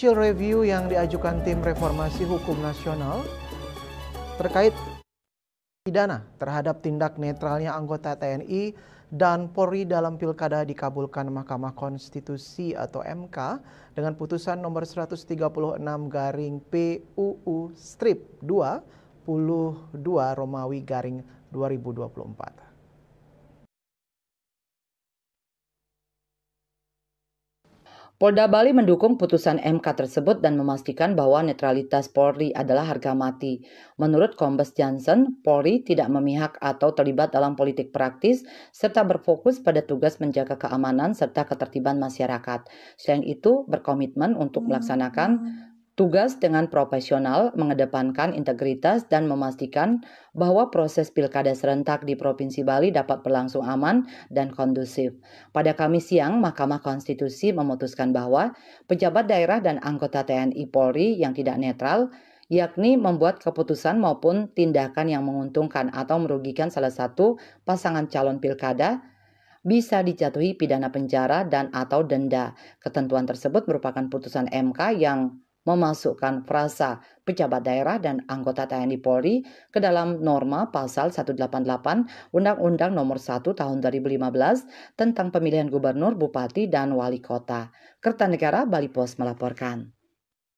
Hasil review yang diajukan Tim Reformasi Hukum Nasional terkait pidana terhadap tindak netralnya anggota TNI dan Polri dalam pilkada dikabulkan Mahkamah Konstitusi atau MK dengan putusan nomor 136/PUU strip 22 Romawi garing 2024. Polda Bali mendukung putusan MK tersebut dan memastikan bahwa netralitas Polri adalah harga mati. Menurut Kombes Jansen, Polri tidak memihak atau terlibat dalam politik praktis serta berfokus pada tugas menjaga keamanan serta ketertiban masyarakat. Selain itu, berkomitmen untuk melaksanakan tugas dengan profesional, mengedepankan integritas dan memastikan bahwa proses pilkada serentak di Provinsi Bali dapat berlangsung aman dan kondusif. Pada Kamis siang, Mahkamah Konstitusi memutuskan bahwa pejabat daerah dan anggota TNI Polri yang tidak netral, yakni membuat keputusan maupun tindakan yang menguntungkan atau merugikan salah satu pasangan calon pilkada, bisa dijatuhi pidana penjara dan atau denda. Ketentuan tersebut merupakan putusan MK yang memasukkan frasa pejabat daerah dan anggota TNI Polri ke dalam norma pasal 188 Undang-Undang Nomor 1 Tahun 2015 tentang pemilihan gubernur, bupati, dan wali kota. Kertanegara Bali Pos melaporkan.